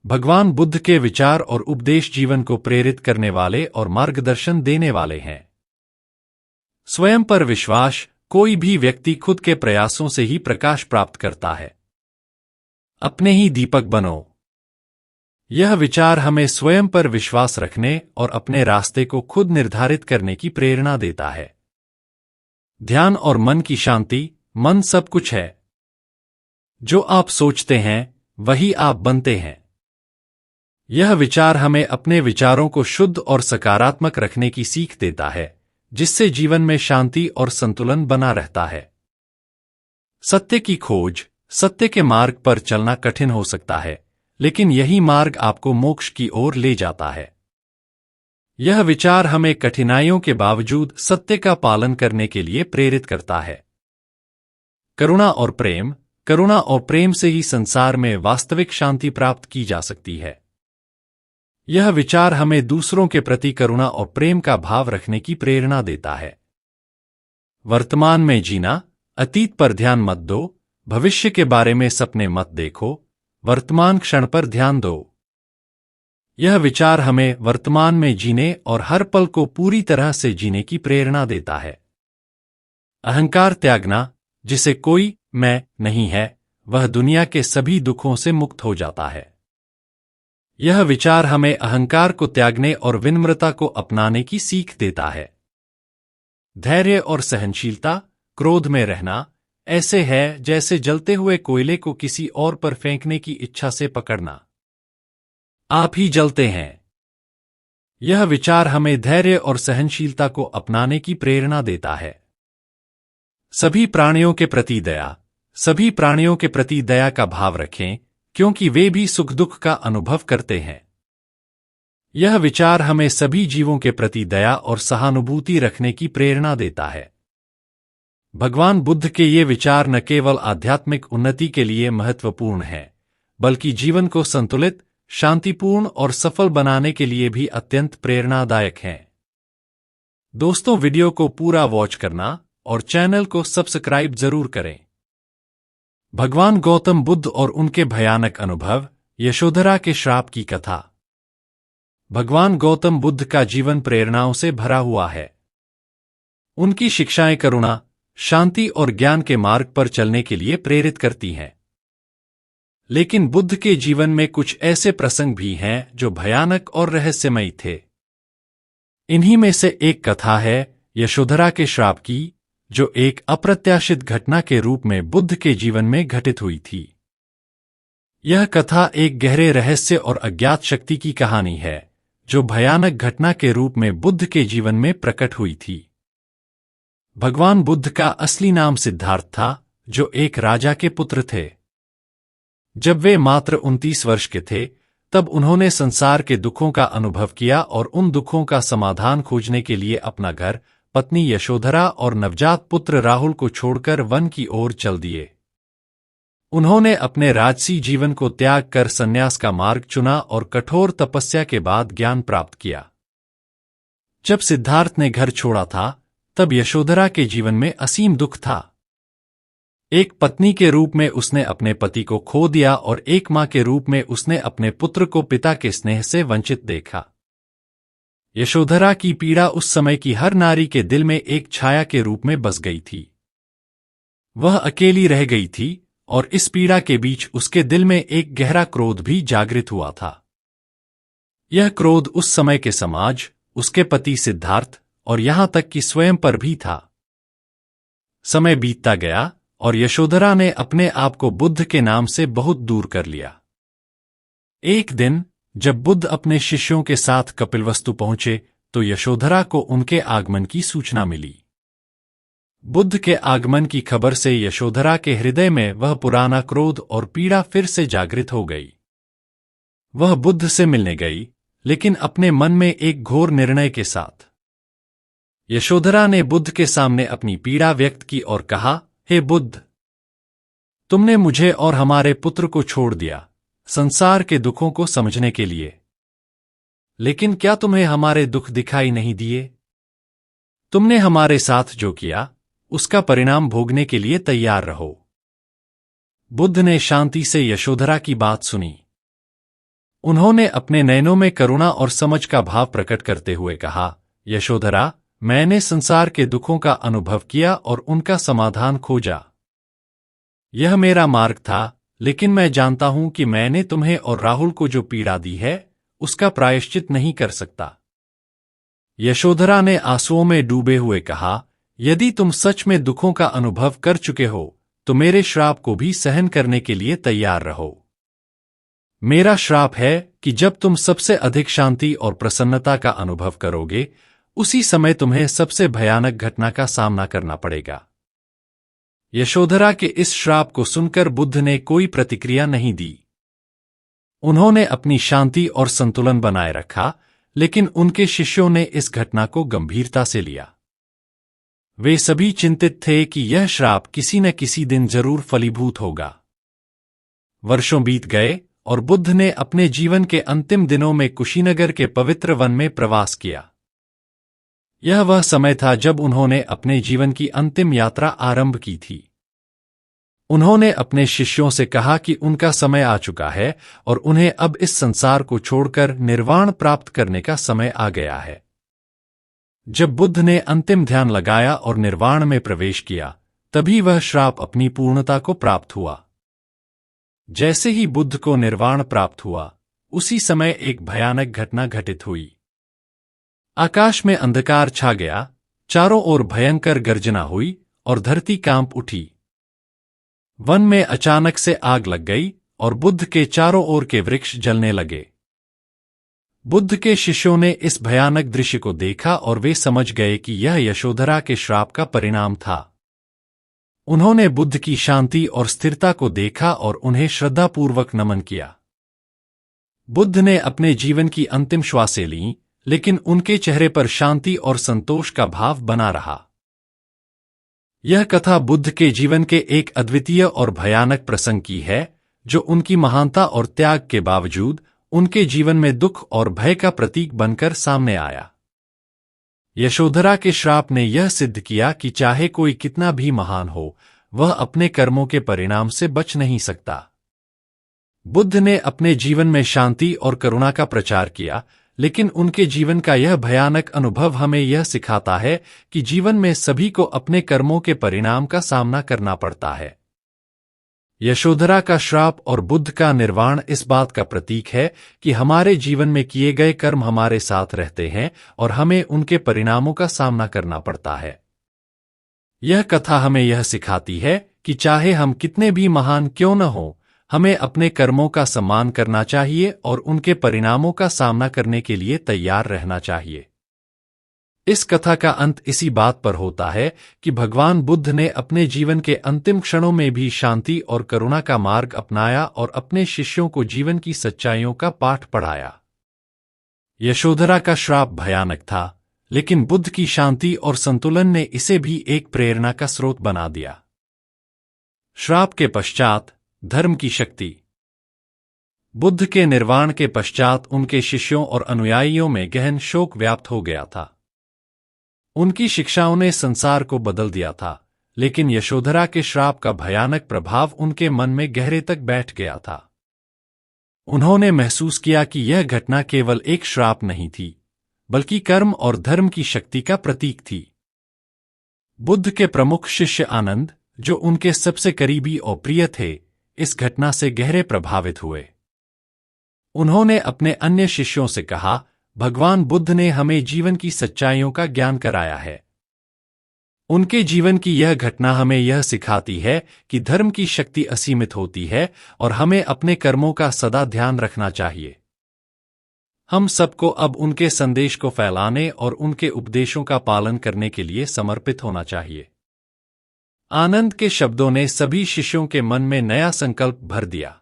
भगवान बुद्ध के विचार और उपदेश जीवन को प्रेरित करने वाले और मार्गदर्शन देने वाले हैं। स्वयं पर विश्वास। कोई भी व्यक्ति खुद के प्रयासों से ही प्रकाश प्राप्त करता है। अपने ही दीपक बनो। यह विचार हमें स्वयं पर विश्वास रखने और अपने रास्ते को खुद निर्धारित करने की प्रेरणा देता है। ध्यान और मन की शांति। मन सब कुछ है। जो आप सोचते हैं वही आप बनते हैं। यह विचार हमें अपने विचारों को शुद्ध और सकारात्मक रखने की सीख देता है, जिससे जीवन में शांति और संतुलन बना रहता है। सत्य की खोज। सत्य के मार्ग पर चलना कठिन हो सकता है, लेकिन यही मार्ग आपको मोक्ष की ओर ले जाता है। यह विचार हमें कठिनाइयों के बावजूद सत्य का पालन करने के लिए प्रेरित करता है। करुणा और प्रेम। करुणा और प्रेम से ही संसार में वास्तविक शांति प्राप्त की जा सकती है। यह विचार हमें दूसरों के प्रति करुणा और प्रेम का भाव रखने की प्रेरणा देता है। वर्तमान में जीना। अतीत पर ध्यान मत दो, भविष्य के बारे में सपने मत देखो, वर्तमान क्षण पर ध्यान दो। यह विचार हमें वर्तमान में जीने और हर पल को पूरी तरह से जीने की प्रेरणा देता है। अहंकार त्यागना। जिसे कोई मैं नहीं है, वह दुनिया के सभी दुखों से मुक्त हो जाता है। यह विचार हमें अहंकार को त्यागने और विनम्रता को अपनाने की सीख देता है। धैर्य और सहनशीलता। क्रोध में रहना ऐसे है जैसे जलते हुए कोयले को किसी और पर फेंकने की इच्छा से पकड़ना। आप ही जलते हैं। यह विचार हमें धैर्य और सहनशीलता को अपनाने की प्रेरणा देता है। सभी प्राणियों के प्रति दया। सभी प्राणियों के प्रति दया का भाव रखें, क्योंकि वे भी सुख दुख का अनुभव करते हैं। यह विचार हमें सभी जीवों के प्रति दया और सहानुभूति रखने की प्रेरणा देता है। भगवान बुद्ध के ये विचार न केवल आध्यात्मिक उन्नति के लिए महत्वपूर्ण हैं, बल्कि जीवन को संतुलित, शांतिपूर्ण और सफल बनाने के लिए भी अत्यंत प्रेरणादायक हैं। दोस्तों, वीडियो को पूरा वॉच करना और चैनल को सब्सक्राइब जरूर करें। भगवान गौतम बुद्ध और उनके भयानक अनुभव। यशोधरा के श्राप की कथा। भगवान गौतम बुद्ध का जीवन प्रेरणाओं से भरा हुआ है। उनकी शिक्षाएं करुणा, शांति और ज्ञान के मार्ग पर चलने के लिए प्रेरित करती हैं। लेकिन बुद्ध के जीवन में कुछ ऐसे प्रसंग भी हैं जो भयानक और रहस्यमयी थे। इन्हीं में से एक कथा है यशोधरा के श्राप की, जो एक अप्रत्याशित घटना के रूप में बुद्ध के जीवन में घटित हुई थी। यह कथा एक गहरे रहस्य और अज्ञात शक्ति की कहानी है, जो भयानक घटना के रूप में बुद्ध के जीवन में प्रकट हुई थी। भगवान बुद्ध का असली नाम सिद्धार्थ था, जो एक राजा के पुत्र थे। जब वे मात्र 29 वर्ष के थे, तब उन्होंने संसार के दुखों का अनुभव किया और उन दुखों का समाधान खोजने के लिए अपना घर, पत्नी यशोधरा और नवजात पुत्र राहुल को छोड़कर वन की ओर चल दिए। उन्होंने अपने राजसी जीवन को त्याग कर संन्यास का मार्ग चुना और कठोर तपस्या के बाद ज्ञान प्राप्त किया। जब सिद्धार्थ ने घर छोड़ा था, तब यशोधरा के जीवन में असीम दुख था। एक पत्नी के रूप में उसने अपने पति को खो दिया और एक मां के रूप में उसने अपने पुत्र को पिता के स्नेह से वंचित देखा। यशोधरा की पीड़ा उस समय की हर नारी के दिल में एक छाया के रूप में बस गई थी। वह अकेली रह गई थी और इस पीड़ा के बीच उसके दिल में एक गहरा क्रोध भी जागृत हुआ था। यह क्रोध उस समय के समाज, उसके पति सिद्धार्थ और यहां तक कि स्वयं पर भी था। समय बीतता गया और यशोधरा ने अपने आप को बुद्ध के नाम से बहुत दूर कर लिया। एक दिन जब बुद्ध अपने शिष्यों के साथ कपिलवस्तु पहुंचे, तो यशोधरा को उनके आगमन की सूचना मिली। बुद्ध के आगमन की खबर से यशोधरा के हृदय में वह पुराना क्रोध और पीड़ा फिर से जागृत हो गई। वह बुद्ध से मिलने गई, लेकिन अपने मन में एक घोर निर्णय के साथ। यशोधरा ने बुद्ध के सामने अपनी पीड़ा व्यक्त की और कहा, हे बुद्ध, तुमने मुझे और हमारे पुत्र को छोड़ दिया संसार के दुखों को समझने के लिए, लेकिन क्या तुम्हें हमारे दुख दिखाई नहीं दिए? तुमने हमारे साथ जो किया, उसका परिणाम भोगने के लिए तैयार रहो। बुद्ध ने शांति से यशोधरा की बात सुनी। उन्होंने अपने नयनों में करुणा और समझ का भाव प्रकट करते हुए कहा, यशोधरा, मैंने संसार के दुखों का अनुभव किया और उनका समाधान खोजा। यह मेरा मार्ग था, लेकिन मैं जानता हूं कि मैंने तुम्हें और राहुल को जो पीड़ा दी है, उसका प्रायश्चित नहीं कर सकता। यशोधरा ने आंसुओं में डूबे हुए कहा, यदि तुम सच में दुखों का अनुभव कर चुके हो, तो मेरे श्राप को भी सहन करने के लिए तैयार रहो। मेरा श्राप है कि जब तुम सबसे अधिक शांति और प्रसन्नता का अनुभव करोगे, उसी समय तुम्हें सबसे भयानक घटना का सामना करना पड़ेगा। यशोधरा के इस श्राप को सुनकर बुद्ध ने कोई प्रतिक्रिया नहीं दी। उन्होंने अपनी शांति और संतुलन बनाए रखा, लेकिन उनके शिष्यों ने इस घटना को गंभीरता से लिया। वे सभी चिंतित थे कि यह श्राप किसी न किसी दिन जरूर फलीभूत होगा। वर्षों बीत गए और बुद्ध ने अपने जीवन के अंतिम दिनों में कुशीनगर के पवित्र वन में प्रवास किया। यह वह समय था जब उन्होंने अपने जीवन की अंतिम यात्रा आरंभ की थी। उन्होंने अपने शिष्यों से कहा कि उनका समय आ चुका है और उन्हें अब इस संसार को छोड़कर निर्वाण प्राप्त करने का समय आ गया है। जब बुद्ध ने अंतिम ध्यान लगाया और निर्वाण में प्रवेश किया, तभी वह श्राप अपनी पूर्णता को प्राप्त हुआ। जैसे ही बुद्ध को निर्वाण प्राप्त हुआ, उसी समय एक भयानक घटना घटित हुई। आकाश में अंधकार छा गया, चारों ओर भयंकर गर्जना हुई और धरती कांप उठी। वन में अचानक से आग लग गई और बुद्ध के चारों ओर के वृक्ष जलने लगे। बुद्ध के शिष्यों ने इस भयानक दृश्य को देखा और वे समझ गए कि यह यशोधरा के श्राप का परिणाम था। उन्होंने बुद्ध की शांति और स्थिरता को देखा और उन्हें श्रद्धापूर्वक नमन किया। बुद्ध ने अपने जीवन की अंतिम श्वासें लीं, लेकिन उनके चेहरे पर शांति और संतोष का भाव बना रहा। यह कथा बुद्ध के जीवन के एक अद्वितीय और भयानक प्रसंग की है, जो उनकी महानता और त्याग के बावजूद उनके जीवन में दुख और भय का प्रतीक बनकर सामने आया। यशोधरा के श्राप ने यह सिद्ध किया कि चाहे कोई कितना भी महान हो, वह अपने कर्मों के परिणाम से बच नहीं सकता। बुद्ध ने अपने जीवन में शांति और करुणा का प्रचार किया, लेकिन उनके जीवन का यह भयानक अनुभव हमें यह सिखाता है कि जीवन में सभी को अपने कर्मों के परिणाम का सामना करना पड़ता है। यशोधरा का श्राप और बुद्ध का निर्वाण इस बात का प्रतीक है कि हमारे जीवन में किए गए कर्म हमारे साथ रहते हैं और हमें उनके परिणामों का सामना करना पड़ता है। यह कथा हमें यह सिखाती है कि चाहे हम कितने भी महान क्यों न हों, हमें अपने कर्मों का सम्मान करना चाहिए और उनके परिणामों का सामना करने के लिए तैयार रहना चाहिए। इस कथा का अंत इसी बात पर होता है कि भगवान बुद्ध ने अपने जीवन के अंतिम क्षणों में भी शांति और करुणा का मार्ग अपनाया और अपने शिष्यों को जीवन की सच्चाइयों का पाठ पढ़ाया। यशोधरा का श्राप भयानक था, लेकिन बुद्ध की शांति और संतुलन ने इसे भी एक प्रेरणा का स्रोत बना दिया। श्राप के पश्चात धर्म की शक्ति। बुद्ध के निर्वाण के पश्चात उनके शिष्यों और अनुयायियों में गहन शोक व्याप्त हो गया था। उनकी शिक्षाओं ने संसार को बदल दिया था, लेकिन यशोधरा के श्राप का भयानक प्रभाव उनके मन में गहरे तक बैठ गया था। उन्होंने महसूस किया कि यह घटना केवल एक श्राप नहीं थी, बल्कि कर्म और धर्म की शक्ति का प्रतीक थी। बुद्ध के प्रमुख शिष्य आनंद, जो उनके सबसे करीबी और प्रिय थे, इस घटना से गहरे प्रभावित हुए। उन्होंने अपने अन्य शिष्यों से कहा, भगवान बुद्ध ने हमें जीवन की सच्चाइयों का ज्ञान कराया है। उनके जीवन की यह घटना हमें यह सिखाती है कि धर्म की शक्ति असीमित होती है और हमें अपने कर्मों का सदा ध्यान रखना चाहिए। हम सबको अब उनके संदेश को फैलाने और उनके उपदेशों का पालन करने के लिए समर्पित होना चाहिए। आनंद के शब्दों ने सभी शिष्यों के मन में नया संकल्प भर दिया।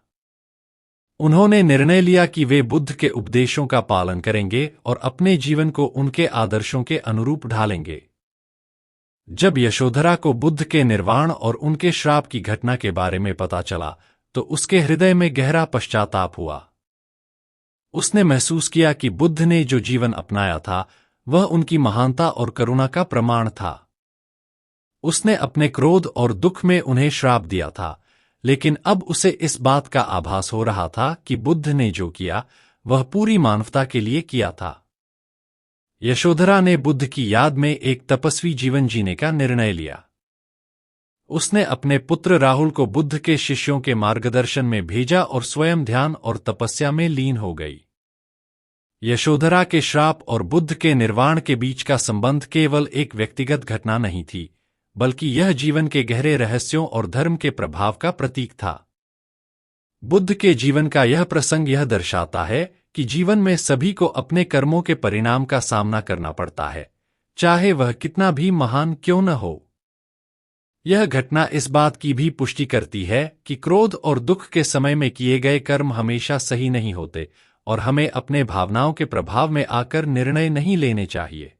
उन्होंने निर्णय लिया कि वे बुद्ध के उपदेशों का पालन करेंगे और अपने जीवन को उनके आदर्शों के अनुरूप ढालेंगे। जब यशोधरा को बुद्ध के निर्वाण और उनके श्राप की घटना के बारे में पता चला, तो उसके हृदय में गहरा पश्चाताप हुआ। उसने महसूस किया कि बुद्ध ने जो जीवन अपनाया था, वह उनकी महानता और करुणा का प्रमाण था। उसने अपने क्रोध और दुख में उन्हें श्राप दिया था, लेकिन अब उसे इस बात का आभास हो रहा था कि बुद्ध ने जो किया, वह पूरी मानवता के लिए किया था। यशोधरा ने बुद्ध की याद में एक तपस्वी जीवन जीने का निर्णय लिया। उसने अपने पुत्र राहुल को बुद्ध के शिष्यों के मार्गदर्शन में भेजा और स्वयं ध्यान और तपस्या में लीन हो गई। यशोधरा के श्राप और बुद्ध के निर्वाण के बीच का संबंध केवल एक व्यक्तिगत घटना नहीं थी, बल्कि यह जीवन के गहरे रहस्यों और धर्म के प्रभाव का प्रतीक था। बुद्ध के जीवन का यह प्रसंग यह दर्शाता है कि जीवन में सभी को अपने कर्मों के परिणाम का सामना करना पड़ता है, चाहे वह कितना भी महान क्यों न हो। यह घटना इस बात की भी पुष्टि करती है कि क्रोध और दुख के समय में किए गए कर्म हमेशा सही नहीं होते और हमें अपने भावनाओं के प्रभाव में आकर निर्णय नहीं लेने चाहिए।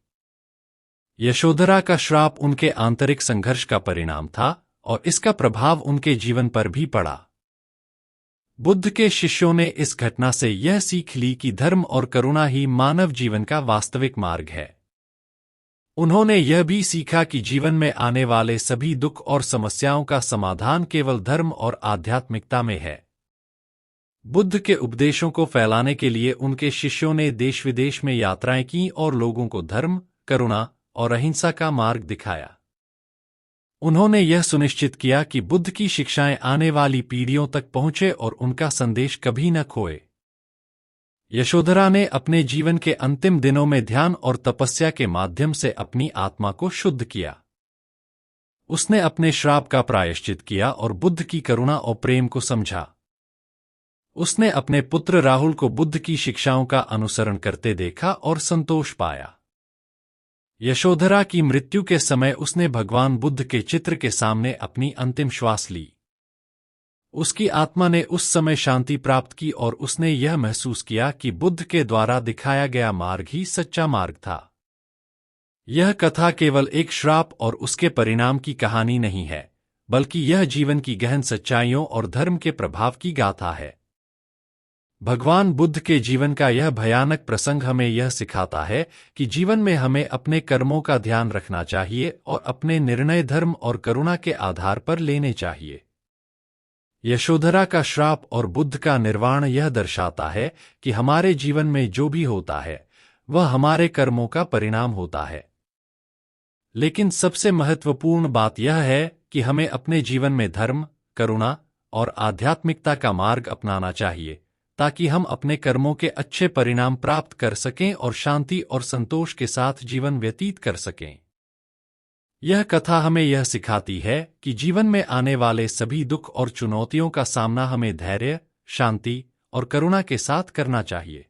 यशोधरा का श्राप उनके आंतरिक संघर्ष का परिणाम था और इसका प्रभाव उनके जीवन पर भी पड़ा। बुद्ध के शिष्यों ने इस घटना से यह सीख ली कि धर्म और करुणा ही मानव जीवन का वास्तविक मार्ग है। उन्होंने यह भी सीखा कि जीवन में आने वाले सभी दुख और समस्याओं का समाधान केवल धर्म और आध्यात्मिकता में है। बुद्ध के उपदेशों को फैलाने के लिए उनके शिष्यों ने देश विदेश में यात्राएं की और लोगों को धर्म, करुणा और अहिंसा का मार्ग दिखाया। उन्होंने यह सुनिश्चित किया कि बुद्ध की शिक्षाएं आने वाली पीढ़ियों तक पहुंचे और उनका संदेश कभी न खोए। यशोधरा ने अपने जीवन के अंतिम दिनों में ध्यान और तपस्या के माध्यम से अपनी आत्मा को शुद्ध किया। उसने अपने श्राप का प्रायश्चित किया और बुद्ध की करुणा और प्रेम को समझा। उसने अपने पुत्र राहुल को बुद्ध की शिक्षाओं का अनुसरण करते देखा और संतोष पाया। यशोधरा की मृत्यु के समय उसने भगवान बुद्ध के चित्र के सामने अपनी अंतिम श्वास ली। उसकी आत्मा ने उस समय शांति प्राप्त की और उसने यह महसूस किया कि बुद्ध के द्वारा दिखाया गया मार्ग ही सच्चा मार्ग था। यह कथा केवल एक श्राप और उसके परिणाम की कहानी नहीं है, बल्कि यह जीवन की गहन सच्चाइयों और धर्म के प्रभाव की गाथा है। भगवान बुद्ध के जीवन का यह भयानक प्रसंग हमें यह सिखाता है कि जीवन में हमें अपने कर्मों का ध्यान रखना चाहिए और अपने निर्णय धर्म और करुणा के आधार पर लेने चाहिए। यशोधरा का श्राप और बुद्ध का निर्वाण यह दर्शाता है कि हमारे जीवन में जो भी होता है वह हमारे कर्मों का परिणाम होता है। लेकिन सबसे महत्वपूर्ण बात यह है कि हमें अपने जीवन में धर्म, करुणा और आध्यात्मिकता का मार्ग अपनाना चाहिए, ताकि हम अपने कर्मों के अच्छे परिणाम प्राप्त कर सकें और शांति और संतोष के साथ जीवन व्यतीत कर सकें। यह कथा हमें यह सिखाती है कि जीवन में आने वाले सभी दुख और चुनौतियों का सामना हमें धैर्य, शांति और करुणा के साथ करना चाहिए।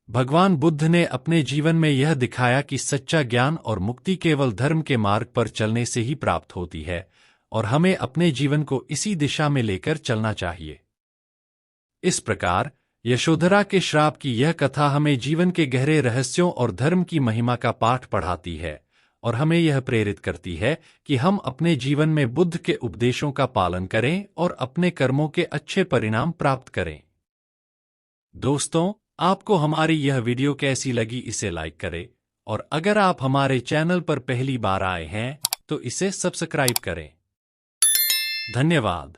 भगवान बुद्ध ने अपने जीवन में यह दिखाया कि सच्चा ज्ञान और मुक्ति केवल धर्म के मार्ग पर चलने से ही प्राप्त होती है और हमें अपने जीवन को इसी दिशा में लेकर चलना चाहिए। इस प्रकार यशोधरा के श्राप की यह कथा हमें जीवन के गहरे रहस्यों और धर्म की महिमा का पाठ पढ़ाती है और हमें यह प्रेरित करती है कि हम अपने जीवन में बुद्ध के उपदेशों का पालन करें और अपने कर्मों के अच्छे परिणाम प्राप्त करें। दोस्तों, आपको हमारी यह वीडियो कैसी लगी इसे लाइक करें और अगर आप हमारे चैनल पर पहली बार आए हैं तो इसे सब्सक्राइब करें। धन्यवाद।